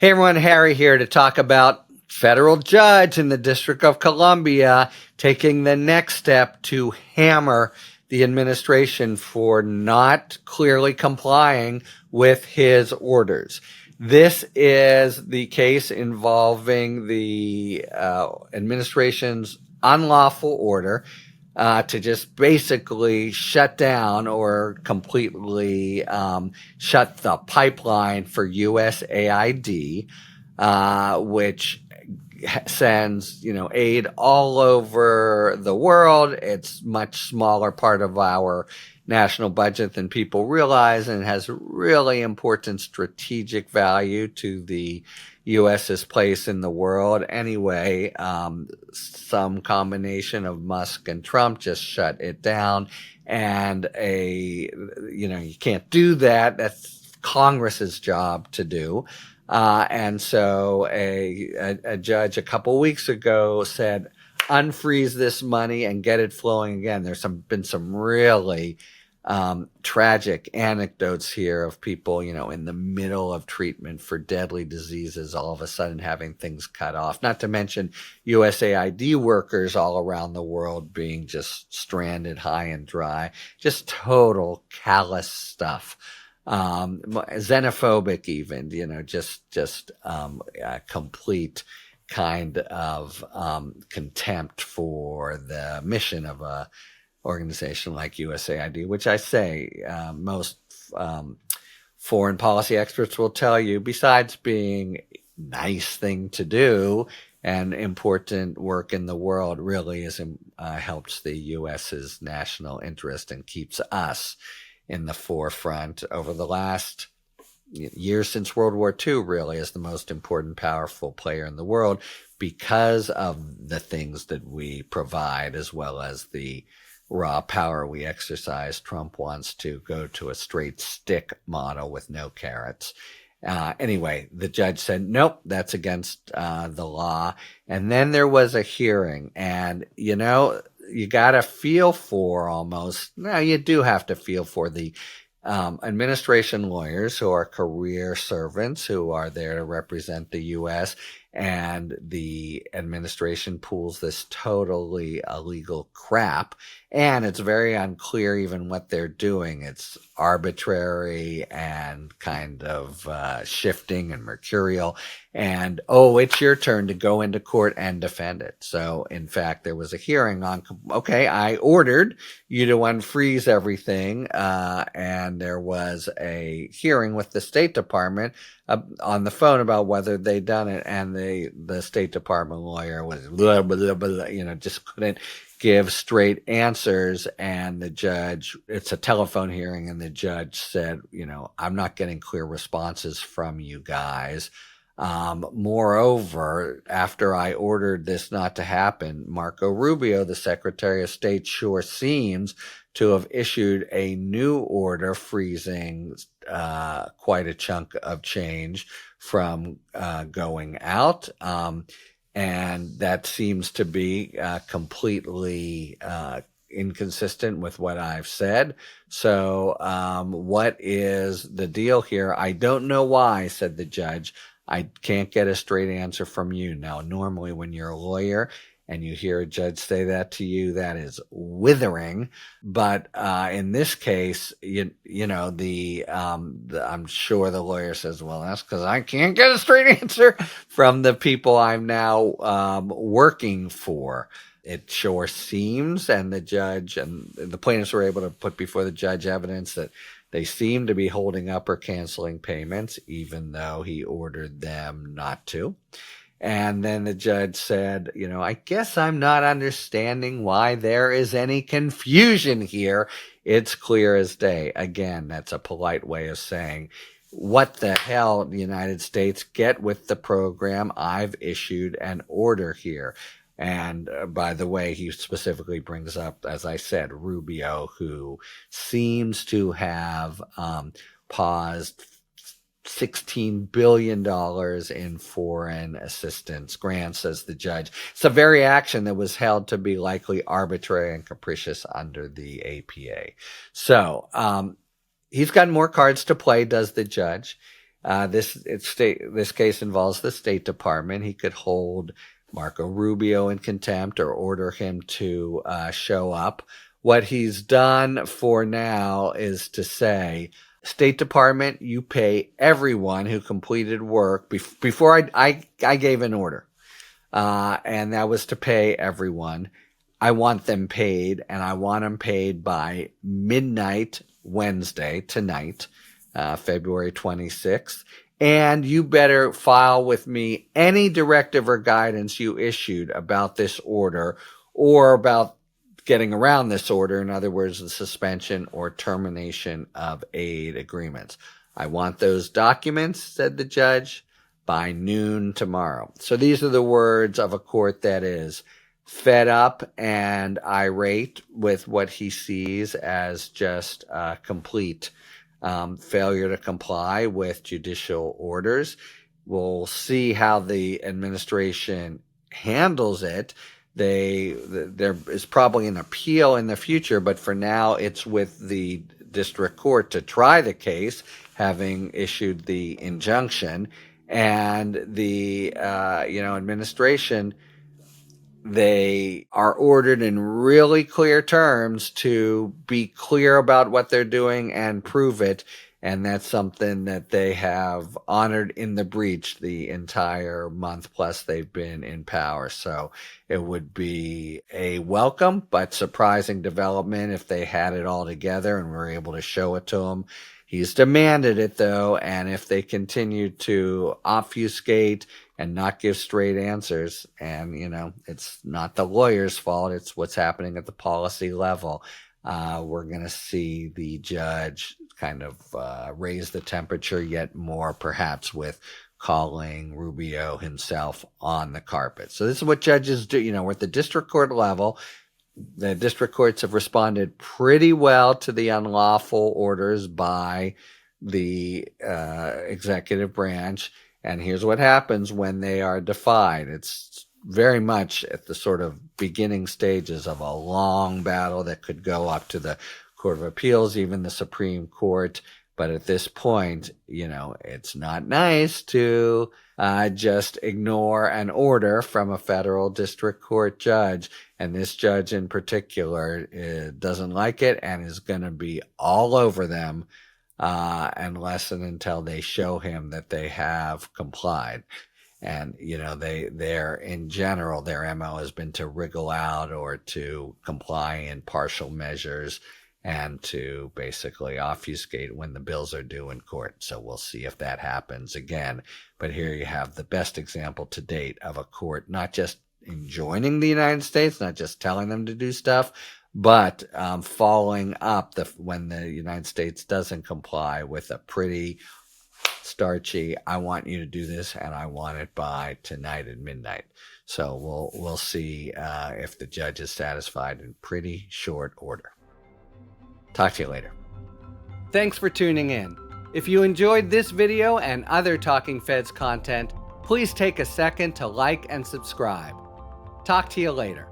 Hey everyone, Harry here to talk about federal judge in the District of Columbia taking the next step to hammer the administration for not clearly complying with his orders. This is the case involving the administration's unlawful order to just basically shut down or completely shut the pipeline for USAID, which sends aid all over the world. It's much smaller part of our national budget than people realize, and it has really important strategic value to the U.S.'s place in the world. Anyway, some combination of Musk and Trump just shut it down, and you can't do that. That's Congress's job to do. And so a judge a couple weeks ago said, unfreeze this money and get it flowing again. There's been some really tragic anecdotes here of people, in the middle of treatment for deadly diseases, all of a sudden having things cut off. Not to mention USAID workers all around the world being just stranded high and dry. Just total callous stuff. Xenophobic even, just a complete kind of contempt for the mission of a organization like USAID, which I say most foreign policy experts will tell you, besides being nice thing to do and important work in the world, really helps the U.S.'s national interest and keeps us in the forefront over the last years since World War II, really, as the most important, powerful player in the world because of the things that we provide as well as the raw power we exercise. Trump wants to go to a straight stick model with no carrots. Anyway, the judge said, nope, that's against the law. And then there was a hearing, and, you got to feel for you do have to feel for the administration lawyers who are career servants who are there to represent the U.S., and the administration pulls this totally illegal crap, and it's very unclear even what they're doing. It's arbitrary and kind of shifting and mercurial, and it's your turn to go into court and defend it. So in fact, there was a hearing on, okay, I ordered you to unfreeze everything, and there was a hearing with the State Department on the phone about whether they'd done it, and the State Department lawyer was blah, blah, blah, just couldn't give straight answers. And the judge, it's a telephone hearing, and the judge said, I'm not getting clear responses from you guys. Moreover, after I ordered this not to happen, Marco Rubio, the Secretary of State, sure seems to have issued a new order freezing quite a chunk of change from going out. And that seems to be completely inconsistent with what I've said. So what is the deal here? I don't know why, said the judge. I can't get a straight answer from you. Now, normally when you're a lawyer and you hear a judge say that to you, that is withering. But in this case, I'm sure the lawyer says, well, that's because I can't get a straight answer from the people I'm now working for. It sure seems, and the judge and the plaintiffs were able to put before the judge evidence that they seem to be holding up or canceling payments, even though he ordered them not to. And then the judge said, I guess I'm not understanding why there is any confusion here. It's clear as day. Again, that's a polite way of saying, what the hell, the United States, get with the program. I've issued an order here. And by the way, he specifically brings up, as I said, Rubio, who seems to have paused $16 billion in foreign assistance grants, says the judge. It's a very action that was held to be likely arbitrary and capricious under the APA. So he's got more cards to play, does the judge. This case involves the State Department. He could hold Marco Rubio in contempt or order him to show up. What he's done for now is to say, State Department, you pay everyone who completed work before I gave an order. And that was to pay everyone. I want them paid, and I want them paid by midnight Wednesday, tonight, February 26th. And you better file with me any directive or guidance you issued about this order or about getting around this order. In other words, the suspension or termination of aid agreements. I want those documents, said the judge, by noon tomorrow. So these are the words of a court that is fed up and irate with what he sees as just a complete failure to comply with judicial orders. We'll see how the administration handles it. There is probably an appeal in the future, but for now it's with the district court to try the case, having issued the injunction. And the administration, they are ordered in really clear terms to be clear about what they're doing and prove it. And that's something that they have honored in the breach the entire month plus they've been in power. So it would be a welcome but surprising development if they had it all together and were able to show it to him. He's demanded it, though, and if they continue to obfuscate and not give straight answers, and, it's not the lawyer's fault, it's what's happening at the policy level, we're going to see the judge kind of raise the temperature yet more, perhaps with calling Rubio himself on the carpet. So this is what judges do. We're at the district court level. The district courts have responded pretty well to the unlawful orders by the executive branch. And here's what happens when they are defied. It's very much at the sort of beginning stages of a long battle that could go up to the Court of Appeals, even the Supreme Court. But at this point, it's not nice to just ignore an order from a federal district court judge. And this judge in particular doesn't like it and is going to be all over them unless and until they show him that they have complied. And, they're in general, their MO has been to wriggle out or to comply in partial measures and to basically obfuscate when the bills are due in court. So we'll see if that happens again. But here you have the best example to date of a court not just enjoining the United States, not just telling them to do stuff, but following up when the United States doesn't comply with a pretty starchy, I want you to do this and I want it by tonight at midnight. So we'll see if the judge is satisfied in pretty short order. Talk to you later. Thanks for tuning in. If you enjoyed this video and other Talking Feds content, please take a second to like and subscribe. Talk to you later.